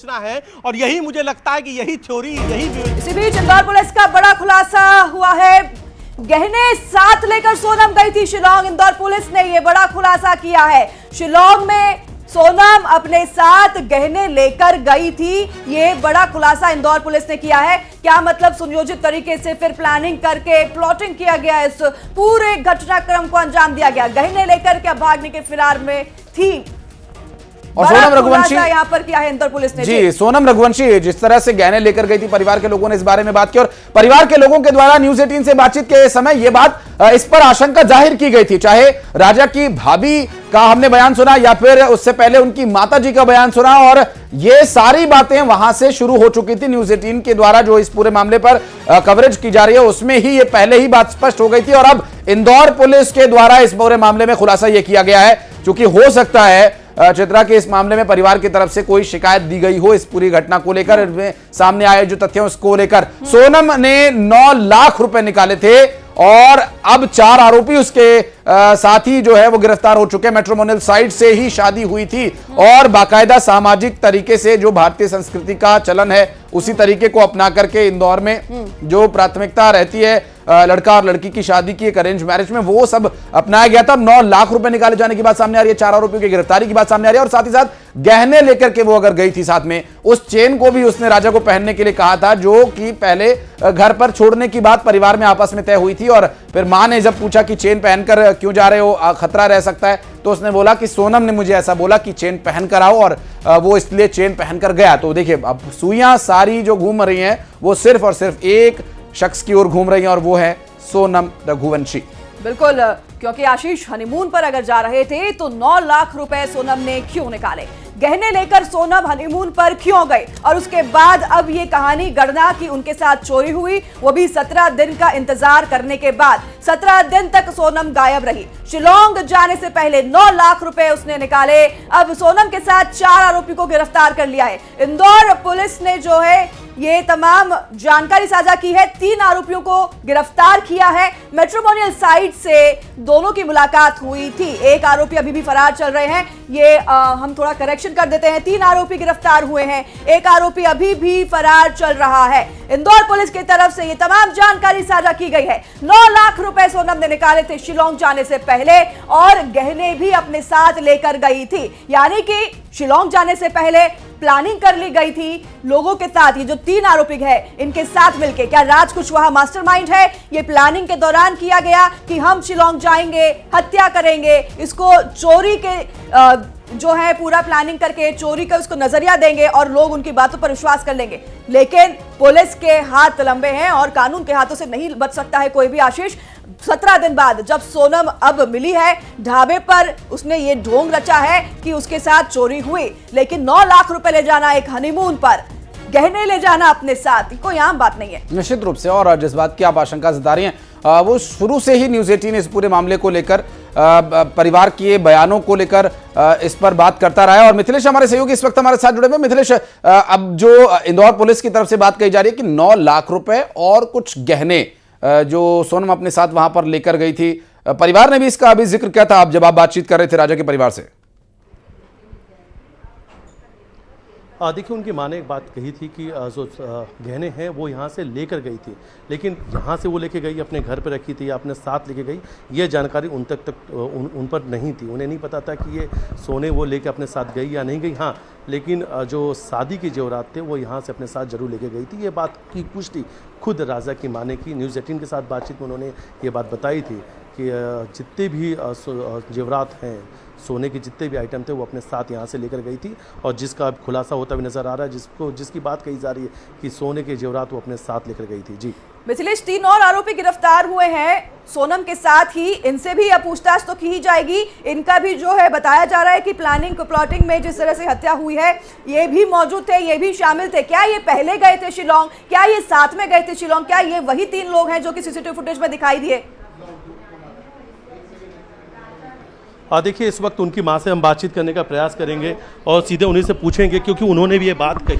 है और यही मुझे लगता है कि यही थ्योरी इसी बीच इंदौर पुलिस का बड़ा खुलासा हुआ है। गहने साथ लेकर सोनम गई थी शिलांग। इंदौर पुलिस ने यह बड़ा खुलासा किया है। शिलांग में सोनम अपने साथ गहने लेकर गई थी। ये बड़ा खुलासा इंदौर पुलिस ने किया है। क्या मतलब सुनियोजित तरीके से फिर प्लानिंग करके प्लॉटिंग किया गया, इस पूरे घटनाक्रम को अंजाम दिया गया। गहने लेकर क्या भागने के फिरार में थी। और सोनम रघुवंशी यहाँ पर किया है इंदौर पुलिस ने। जी, सोनम रघुवंशी जिस तरह से गहने लेकर गई थी, परिवार के लोगों ने इस बारे में बात की और परिवार के लोगों के द्वारा न्यूज़ 18 से बातचीत के समय यह बात इस पर आशंका जाहिर की गई थी, चाहे राजा की भाभी का हमने बयान सुना या फिर उससे पहले उनकी माताजी का बयान सुना, और ये सारी बातें वहां से शुरू हो चुकी थी। न्यूज़ 18 के द्वारा जो इस पूरे मामले पर कवरेज की जा रही है उसमें ही ये पहले ही बात स्पष्ट हो गई थी। और अब इंदौर पुलिस के द्वारा इस पूरे मामले में खुलासा यह किया गया है, क्योंकि हो सकता है चित्रा के इस मामले में परिवार की तरफ से कोई शिकायत दी गई हो इस पूरी घटना को लेकर। सामने आए जो तथ्य उसको लेकर सोनम ने 9 लाख रुपए निकाले थे और अब 4 आरोपी उसके साथ ही जो है वो गिरफ्तार हो चुके हैं। मैट्रिमोनियल साइट से ही शादी हुई थी और बाकायदा सामाजिक तरीके से जो भारतीय संस्कृति का चलन है उसी तरीके को अपना करके इंदौर में जो प्राथमिकता रहती है लड़का और लड़की की शादी की, एक अरेंज मैरिज में, वो सब अपनाया गया था। 9 लाख रुपए निकाले जाने की बात सामने आ रही है, 4 आरोपियों की गिरफ्तारी की बात सामने आ रही है और साथ ही साथ गहने लेकर के वो अगर गई थी साथ में, उस चेन को भी उसने राजा को पहनने के लिए कहा था, जो कि पहले घर पर छोड़ने की बात परिवार में आपस में तय हुई थी। और फिर मां ने जब पूछा कि चेन पहनकर क्यों जा रहे हो, खतरा रह सकता है, तो उसने बोला कि सोनम ने मुझे ऐसा बोला कि चेन पहनकर आओ, और वो इसलिए चेन पहनकर गया। तो देखिए अब सुइयां सारी जो घूम रही हैं वो सिर्फ और सिर्फ एक शख्स की ओर घूम रही हैं और वो है सोनम रघुवंशी। बिल्कुल, क्योंकि आशीष हनीमून पर अगर जा रहे थे तो 9 लाख रुपए सोनम ने क्यों निकाले, गहने लेकर सोनम हनीमून पर क्यों गए, और उसके बाद अब ये कहानी गढ़ना कि उनके साथ चोरी हुई, वो भी 17 दिन का इंतजार करने के बाद। 17 दिन तक सोनम गायब रही। शिलांग जाने से पहले 9 लाख रुपए उसने निकाले। अब सोनम के साथ 4 आरोपी को गिरफ्तार कर लिया है। इंदौर पुलिस ने जो है ये तमाम जानकारी साझा की है। 3 आरोपियों को गिरफ्तार किया है। मैट्रिमोनियल साइट से दोनों की मुलाकात हुई थी। एक आरोपी अभी भी फरार चल रहे हैं। ये हम थोड़ा करेक्शन कर देते हैं, 3 आरोपी गिरफ्तार हुए हैं, एक आरोपी अभी भी फरार चल रहा है। इंदौर पुलिस की तरफ से ये तमाम जानकारी साझा की गई है। 9 लाख रुपए सोनम ने निकाले थे शिलांग जाने से पहले और गहने भी अपने साथ लेकर गई थी। यानी कि शिलांग जाने से पहले प्लानिंग कर ली गई थी लोगों के साथ। ये जो 3 आरोपी है इनके साथ मिलकर, क्या राज कुशवाहा मास्टरमाइंड है? ये प्लानिंग के दौरान किया गया कि हम शिलांग जाएंगे, हत्या करेंगे, इसको चोरी के जो है पूरा प्लानिंग करके चोरी का उसको नजरिया देंगे और लोग उनकी बातों पर विश्वास कर लेंगे। लेकिन पुलिस के हाथ लंबे हैं और कानून के हाथों से नहीं बच सकता है कोई भी। आशीष, 17 दिन बाद जब सोनम अब मिली है ढाबे पर, उसने ये ढोंग रचा है कि उसके साथ चोरी हुई, लेकिन 9 लाख रुपए ले जाना एक हनीमून पर, गहने ले जाना अपने साथ, कोई आम बात नहीं है। निश्चित रूप से, और जिस बात की आप आशंका जता रही हैं वो शुरू से ही न्यूज़ 18 इस पूरे मामले को लेकर परिवार के बयानों को लेकर इस पर बात करता रहा है। और मिथिलेश हमारे सहयोगी इस वक्त हमारे साथ जुड़े हुए। मिथिलेश, अब जो इंदौर पुलिस की तरफ से बात कही जा रही है कि 9 लाख रुपए और कुछ गहने जो सोनम अपने साथ वहां पर लेकर गई थी, परिवार ने भी इसका अभी जिक्र किया था आप जब आप बातचीत कर रहे थे राजा के परिवार से। देखिए, उनकी माँ ने एक बात कही थी कि जो गहने हैं वो यहाँ से लेकर गई थी, लेकिन यहाँ से वो लेके गई अपने घर पे रखी थी या अपने साथ लेके गई, ये जानकारी उन पर नहीं थी। उन्हें नहीं पता था कि ये सोने वो लेके अपने साथ गई या नहीं गई। हाँ, लेकिन जो शादी के जेवरात थे वो यहाँ से अपने साथ जरूर लेके गई थी। ये बात की पुष्टि खुद राजा की माँ ने की। न्यूज़ 18 के साथ बातचीत में उन्होंने ये बात बताई थी कि जितने भी जेवरात हैं, सोने के जितने भी आइटम थे वो अपने साथ यहाँ से लेकर गई थी, और जिसका अब खुलासा होता भी नजर आ रहा है, जिसकी बात कही जा रही है कि सोने के जेवरात वो अपने साथ लेकर गई थी। जी मिथिलेश, 3 और आरोपी गिरफ्तार हुए हैं सोनम के साथ ही। इनसे भी अब पूछताछ तो की ही जाएगी। इनका भी जो है बताया जा रहा है कि प्लाटिंग में जिस तरह से हत्या हुई है ये भी मौजूद थे, ये भी शामिल थे। क्या ये पहले गए थे शिलांग, क्या ये साथ में गए थे शिलांग, क्या ये वही 3 लोग हैं जो कि सीसीटीवी फुटेज में दिखाई दिए? देखिए, इस वक्त उनकी मां से हम बातचीत करने का प्रयास करेंगे और सीधे उन्हीं से पूछेंगे, क्योंकि उन्होंने भी ये बात कही।